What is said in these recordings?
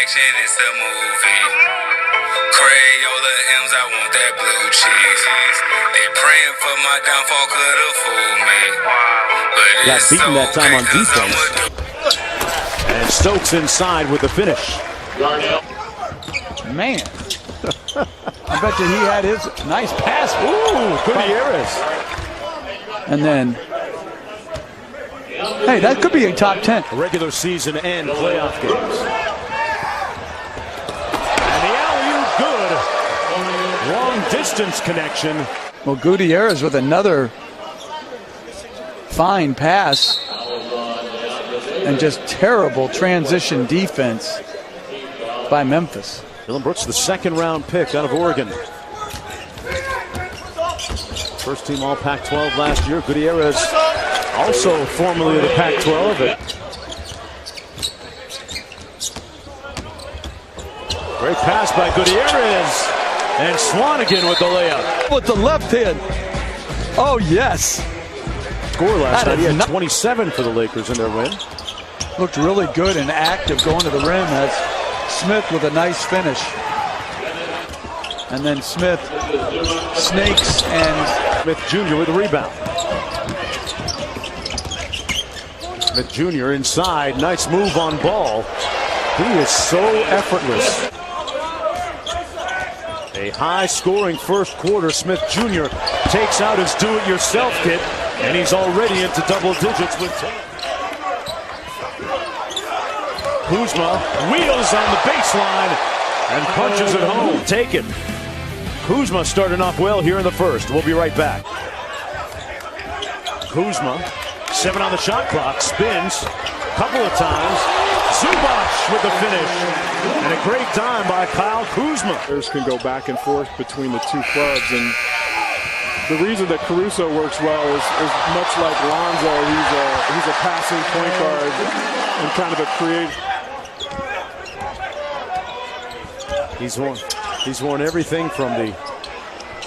action, it's a movie. Crayola M's, I want that blue cheese. They praying for my downfall, could've fooled me. But got it's beaten that time on okay, 'cause I'm defense. And Stokes inside with the finish. Man. I bet you he had his nice pass. Ooh, Gutierrez. And then, hey, that could be a top 10. Regular season and playoff games. And the alley-oop good. Long distance connection. Well, Gutierrez with another fine pass. And just terrible transition defense by Memphis. Dylan Brooks, the second-round pick out of Oregon. First team all Pac-12 last year. Gutierrez, also formerly of the Pac-12. Great pass by Gutierrez. And Swanigan with the layup. With the left hand. Oh, yes. Score last night. He had 27 for the Lakers in their win. Looked really good and active going to the rim as Smith with a nice finish. And then Smith snakes and Smith Jr. with the rebound. Smith Jr. inside. Nice move on ball. He is so effortless. A high-scoring first quarter. Smith Jr. takes out his do-it-yourself kit, and he's already into double digits with 10. Kuzma wheels on the baseline and punches it home. Taken. Kuzma starting off well here in the first. We'll be right back. Kuzma, 7 on the shot clock, spins a couple of times. Zubac with the finish. And a great time by Kyle Kuzma. Players can go back and forth between the two clubs, and the reason that Caruso works well is much like Lonzo. He's a passing point guard and kind of a creative. He's won everything from the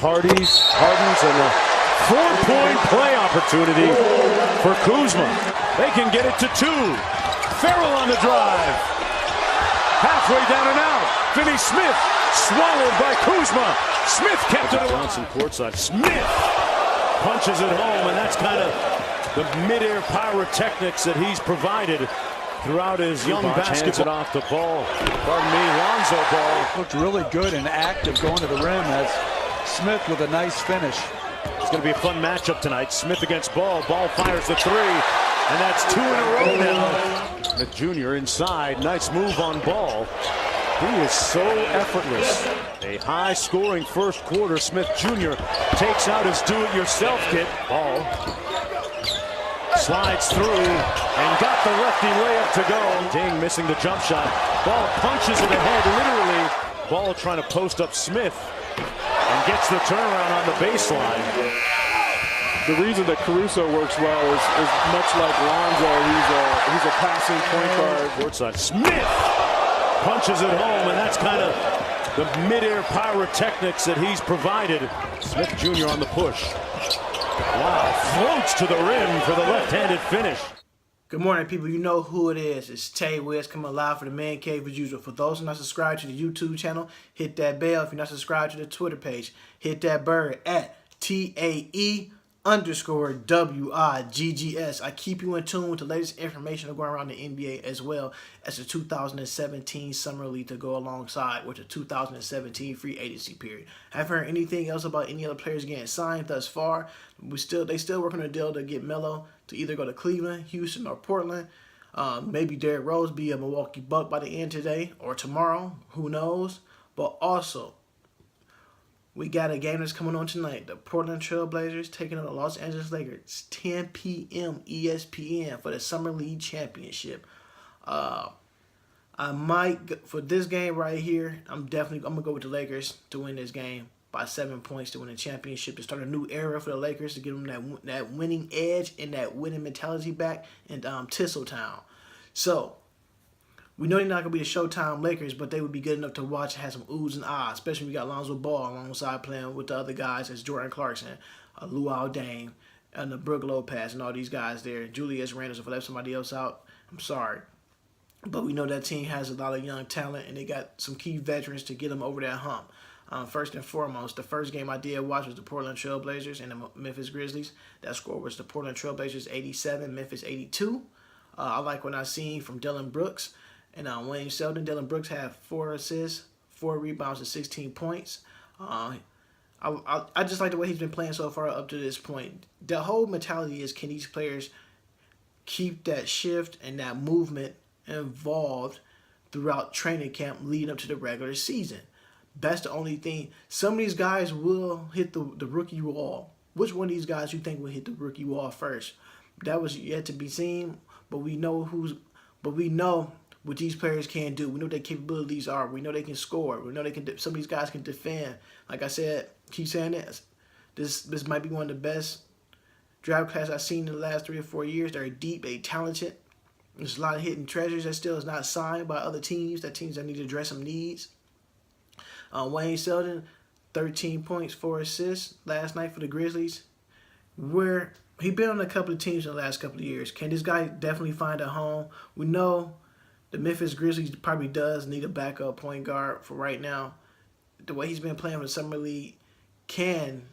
Hardens and a 4-point play opportunity for Kuzma. They can get it to 2. Farrell on the drive. Halfway down and out. Finney Smith swallowed by Kuzma. Smith kept it. Johnson courtside. Smith punches it home, and that's kind of the mid-air pyrotechnics that he's provided throughout his young basketball. Hands it off the ball. Pardon me, Lonzo ball. Looked really good and active going to the rim as Smith with a nice finish. It's going to be a fun matchup tonight. Smith against Ball. Ball fires the 3, and that's 2 in a row now. Smith Jr. inside. Nice move on Ball. He is so effortless. A high-scoring first quarter. Smith Jr. takes out his do-it-yourself kit. Ball slides through and got the lefty layup to go. Ding missing the jump shot. Ball punches it ahead, literally. Ball trying to post up Smith and gets the turnaround on the baseline. The reason that Caruso works well is much like Lonzo. He's a passing point guard. Courtside. Smith punches it home, and that's kind of the mid-air pyrotechnics that he's provided. Smith Jr. on the push. Wow, floats to the rim for the left-handed finish. Good morning, people. You know who it is. It's Tay Wiz coming live for the Man Cave as usual. For those who are not subscribed to the YouTube channel, hit that bell. If you're not subscribed to the Twitter page, hit that bird at TAE_WIGGS. I keep you in tune with the latest information going around the NBA as well as the 2017 Summer League to go alongside with the 2017 free agency period. I haven't heard anything else about any other players getting signed thus far. They still working on a deal to get Melo to either go to Cleveland, Houston, or Portland. Maybe Derrick Rose be a Milwaukee Buck by the end today or tomorrow. Who knows? But also, we got a game that's coming on tonight. The Portland Trail Blazers taking on the Los Angeles Lakers. 10 p.m. ESPN for the Summer League Championship. I might, for this game right here, I'm going to go with the Lakers to win this game by 7 points to win the championship, to start a new era for the Lakers, to give them that winning edge and that winning mentality back in Tinseltown. So, we know they're not going to be the Showtime Lakers, but they would be good enough to watch and have some oohs and ahs, especially when we got Lonzo Ball alongside playing with the other guys as Jordan Clarkson, Luol Deng, and the Brook Lopez, and all these guys there. Julius Randle, if I left somebody else out, I'm sorry. But we know that team has a lot of young talent, and they got some key veterans to get them over that hump. First and foremost, the first game I did watch was the Portland Trailblazers and the Memphis Grizzlies. That score was the Portland Trailblazers 87, Memphis 82. I like what I seen from Dylan Brooks and Wayne Selden. Dylan Brooks had 4 assists, 4 rebounds, and 16 points. I just like the way he's been playing so far up to this point. The whole mentality is, can these players keep that shift and that movement involved throughout training camp leading up to the regular season? That's the only thing. Some of these guys will hit the rookie wall. Which one of these guys you think will hit the rookie wall first? That was yet to be seen, but we know what these players can do. We know what their capabilities are. We know they can score. We know they can. Some of these guys can defend. Like I said, keep saying this. This might be one of the best draft class I've seen in the last 3 or 4 years. They're deep, they talented. There's a lot of hidden treasures that still is not signed by other teams. Teams that need to address some needs. Wayne Selden, 13 points, 4 assists last night for the Grizzlies. Where he been on a couple of teams in the last couple of years. Can this guy definitely find a home? We know the Memphis Grizzlies probably does need a backup point guard for right now. The way he's been playing in the summer league, can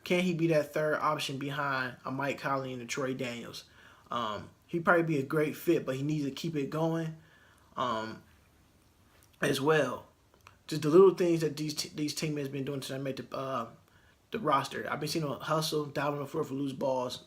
he be that third option behind a Mike Conley and a Troy Daniels? He'd probably be a great fit, but he needs to keep it going as well. Just the little things that these teammates been doing to make the roster. I've been seeing them hustle, down on the floor for loose balls.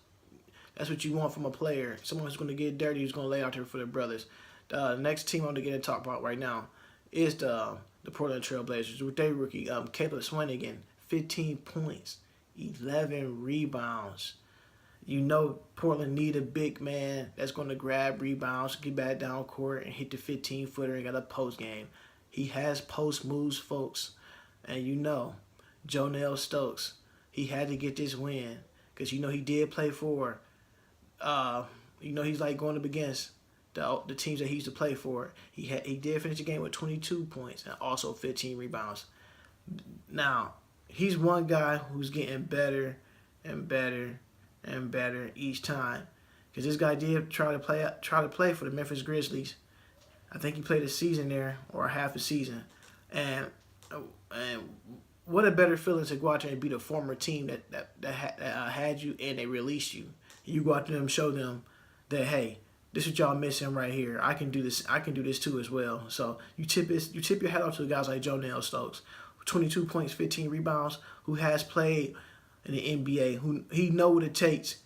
That's what you want from a player. Someone who's going to get dirty, who's going to lay out there for their brothers. The next team I'm going to get to talk about right now is the Portland Trailblazers with their rookie, Caleb Swanigan, 15 points, 11 rebounds. You know Portland need a big man that's going to grab rebounds, get back down court, and hit the 15-footer and got a post game. He has post moves, folks. And you know, Jonell Stokes, he had to get this win because you know he did play for, he's like going up against the teams that he used to play for. He did finish the game with 22 points and also 15 rebounds. Now, he's one guy who's getting better and better and better each time. Because this guy did try to play for the Memphis Grizzlies. I think he played a season there or half a season. And what a better feeling to go out there and beat a former team that had you and they released you. You go out there and show them that, hey, this is what y'all missing right here. I can do this. I can do this too as well. So you tip your hat off to guys like Jonell Stokes, 22 points, 15 rebounds, who has played in the NBA, who he know what it takes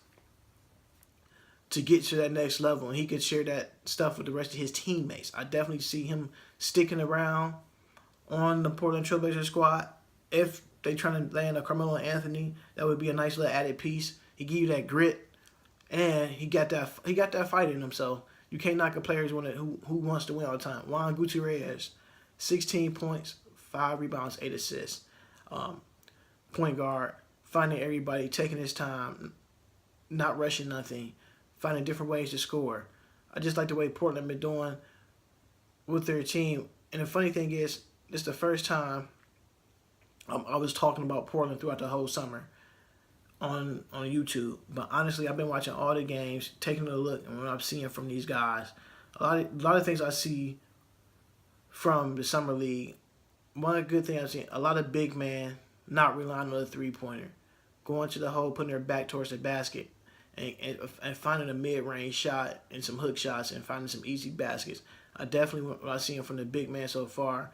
to get to that next level, and he could share that stuff with the rest of his teammates. I definitely see him sticking around on the Portland Trailblazers squad. If they trying to land a Carmelo Anthony, that would be a nice little added piece. He give you that grit, and he got that fight in him. So you can't knock a player who wants to win all the time. Juan Gutierrez, 16 points, 5 rebounds, 8 assists. Point guard, finding everybody, taking his time, not rushing nothing, finding different ways to score. I just like the way Portland been doing with their team. And the funny thing is, this is the first time I was talking about Portland throughout the whole summer on YouTube. But honestly, I've been watching all the games, taking a look, and what I'm seeing from these guys. A lot of things I see from the summer league. One good thing I've seen, a lot of big man not relying on the three-pointer, going to the hole, putting their back towards the basket, and finding a mid-range shot and some hook shots and finding some easy baskets. I definitely what I've seen from the big man so far.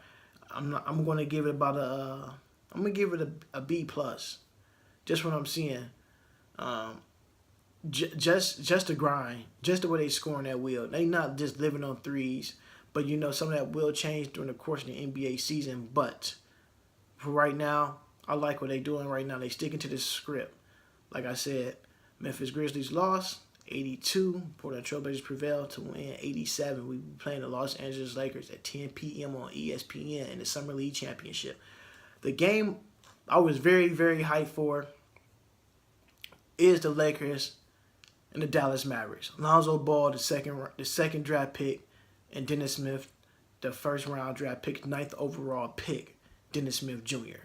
I'm going to give it a B plus, just what I'm seeing. Just the grind, just the way they scoring that wheel. They not just living on threes, but you know some of that will change during the course of the NBA season. But for right now, I like what they doing right now. They sticking to this script. Like I said, Memphis Grizzlies lost 82. Portland Trailblazers prevailed to win 87. We be playing the Los Angeles Lakers at 10 p.m. on ESPN in the Summer League Championship. The game I was very, very hyped for is the Lakers and the Dallas Mavericks. Lonzo Ball, the second draft pick, and Dennis Smith, the first round draft pick, 9th overall pick, Dennis Smith Jr.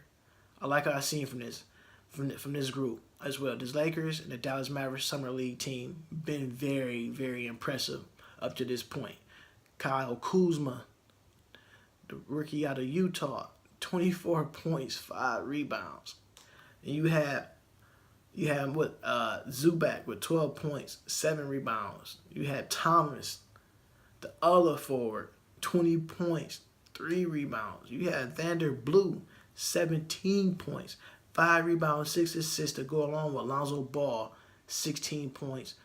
I like what I've seen from this group as well. This Lakers and the Dallas Mavericks Summer League team been very, very impressive up to this point. Kyle Kuzma, the rookie out of Utah, 24 points, 5 rebounds. And you have what Zubac with 12 points, 7 rebounds. You had Thomas, the other forward, 20 points, 3 rebounds. You had Vanderbilt, 17 points, 5 rebounds, 6 assists to go along with Lonzo Ball, 16 points,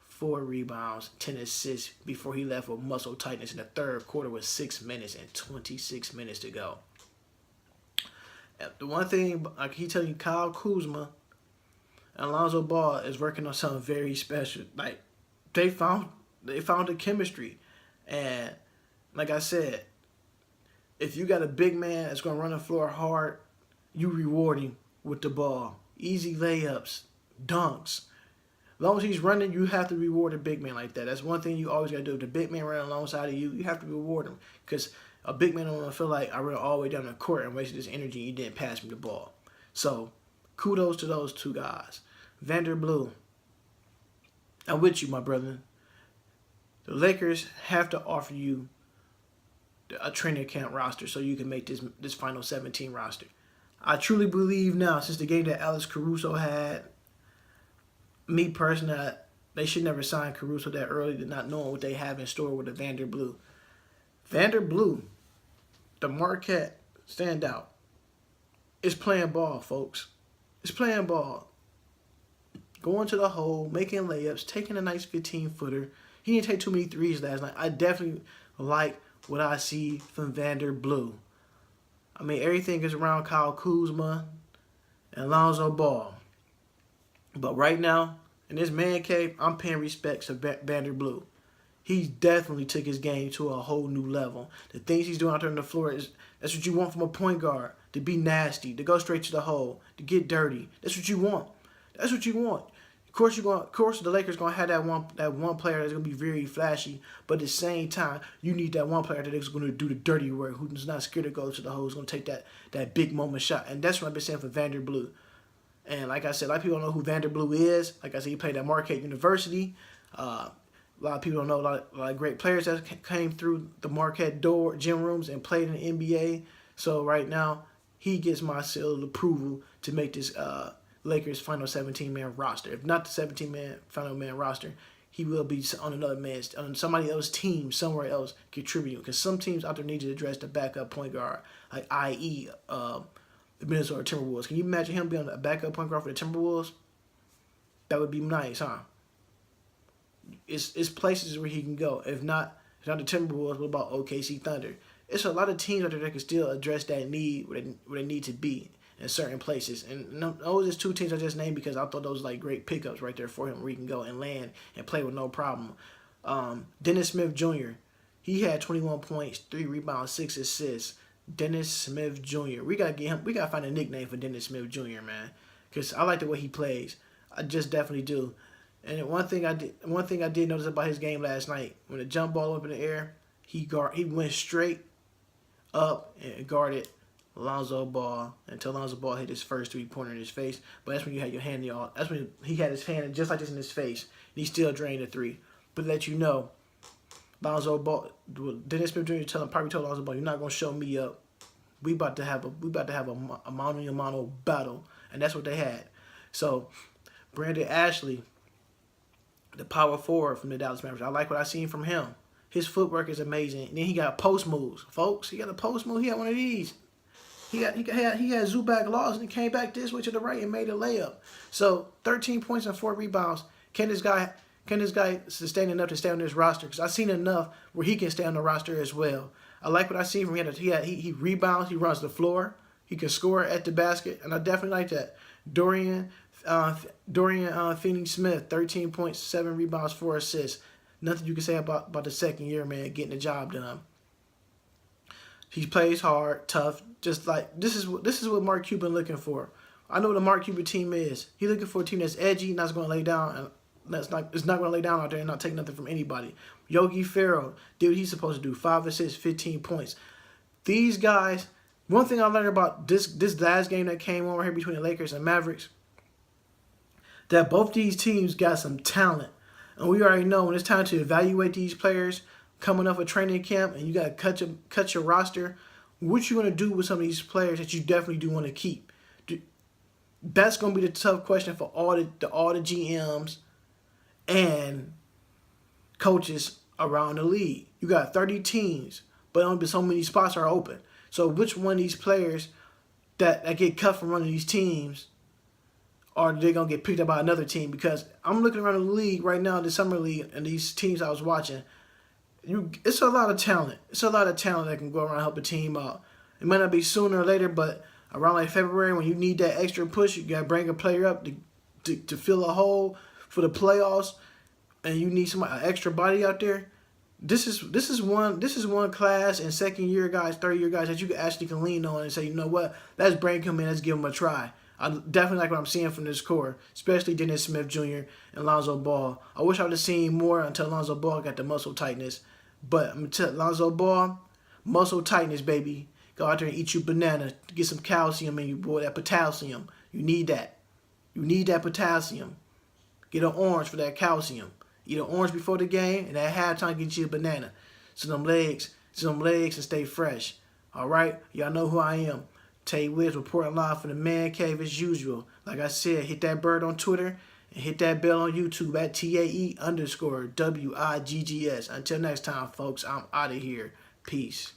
4 rebounds, 10 assists before he left with muscle tightness in the third quarter with 6 minutes and 26 minutes to go. The one thing I can tell you, Kyle Kuzma and Lonzo Ball is working on something very special. Like they found the chemistry, and like I said, if you got a big man that's gonna run the floor hard, you reward him with the ball, easy layups, dunks. As long as he's running, you have to reward a big man like that. That's one thing you always got to do. If the big man running alongside of you, you have to reward him. Because a big man don't want to feel like I ran all the way down the court and wasted this energy and you didn't pass me the ball. So, kudos to those two guys. Vanderbilt, I'm with you, my brother. The Lakers have to offer you a training camp roster so you can make this final 17 roster. I truly believe now, since the game that Alex Caruso had, me personally, they should never sign Caruso that early, to not knowing what they have in store with the Vanderbilt. Vanderbilt, the Marquette standout, is playing ball, folks. It's playing ball. Going to the hole, making layups, taking a nice 15-footer. He didn't take too many threes last night. I definitely like what I see from Vanderbilt. I mean, everything is around Kyle Kuzma and Lonzo Ball. But right now, in this man cave, I'm paying respects to Vanderbilt. He definitely took his game to a whole new level. The things he's doing out there on the floor, that's what you want from a point guard. To be nasty, to go straight to the hole, to get dirty. That's what you want. That's what you want. Of course, the Lakers gonna have that one player that's gonna be very flashy, but at the same time, you need that one player that is gonna do the dirty work, who's not scared to go to the hole, who's gonna take that big moment shot. And that's what I've been saying for Vanderbilt. And like I said, a lot of people don't know who Vanderbilt is. Like I said, he played at Marquette University. A lot of people don't know a lot of great players that came through the Marquette gym rooms and played in the NBA. So right now, he gets my seal of approval to make this Lakers final 17-man roster. If not the 17-man final man roster, he will be on somebody else's team somewhere else contributing. Because some teams out there need to address the backup point guard, like i.e. The Minnesota Timberwolves. Can you imagine him being a backup point guard for the Timberwolves? That would be nice, huh? It's places where he can go. If not the Timberwolves, what about OKC Thunder? It's a lot of teams out there that can still address that need where they need to be in certain places. And those are 2 teams I just named because I thought those were like great pickups right there for him where he can go and land and play with no problem. Dennis Smith Jr., he had 21 points, 3 rebounds, 6 assists. Dennis Smith Jr. We gotta find a nickname for Dennis Smith Jr., man, because I like the way he plays. I just definitely do. And one thing I did notice about his game last night, when the jump ball up in the air, he went straight up and guarded Lonzo Ball until Lonzo Ball hit his first 3-pointer in his face. But that's when you had your hand in that's when he had his hand just like this in his face, and he still drained the 3. But to let you know, Lonzo Ball, Dennis Smith Jr. probably told Lonzo Ball, "You're not gonna show me up. We about to have a mano battle," and that's what they had. So, Brandon Ashley, the power forward from the Dallas Mavericks, I like what I seen from him. His footwork is amazing. And then he got post moves, folks. He got a post move. He had one of these. He had Zubac lost and came back this way to the right and made a layup. So 13 points and 4 rebounds. Can this guy sustain enough to stay on this roster? Because I've seen enough where he can stay on the roster as well. I like what I see from him. He rebounds. He runs the floor. He can score at the basket, and I definitely like that. Dorian Finney-Smith, 13 points, 7 rebounds, 4 assists. Nothing you can say about the second year, man, getting the job done. He plays hard, tough. Just like this is what Mark Cuban looking for. I know what the Mark Cuban team is. He's looking for a team that's edgy, not going to lay down, and it's not going to lay down out there and not take nothing from anybody. Yogi Ferrell did what he's supposed to do: 5 assists, 15 points. These guys. One thing I learned about this last game that came on right here between the Lakers and Mavericks, that both these teams got some talent. And we already know when it's time to evaluate these players, coming off a training camp and you got to cut your roster, what you going to do with some of these players that you definitely do want to keep? That's going to be the tough question for all the GMs and coaches around the league. You got 30 teams, but only so many spots are open. So which one of these players that get cut from one of these teams are they going to get picked up by another team? Because I'm looking around the league right now, the summer league, and these teams I was watching, it's a lot of talent. It's a lot of talent that can go around and help a team out. It might not be sooner or later, but around like February when you need that extra push, you got to bring a player up to fill a hole for the playoffs, and you need an extra body out there. This is one class and second year guys, third year guys that you actually can lean on and say, you know what, let's bring him in, let's give him a try. I definitely like what I'm seeing from this core, especially Dennis Smith Jr. and Lonzo Ball. I wish I would have seen more until Lonzo Ball got the muscle tightness. But I'm going to tell Lonzo Ball, muscle tightness, baby. Go out there and eat you banana. Get some calcium in you, boy, that potassium. You need that. You need that potassium. Get an orange for that calcium. Eat an orange before the game, and at halftime get you a banana. So them legs and stay fresh. All right? Y'all know who I am. Tay Wiz reporting live from the Man Cave as usual. Like I said, hit that bird on Twitter and hit that bell on YouTube at TAE_WIGGS. Until next time, folks, I'm out of here. Peace.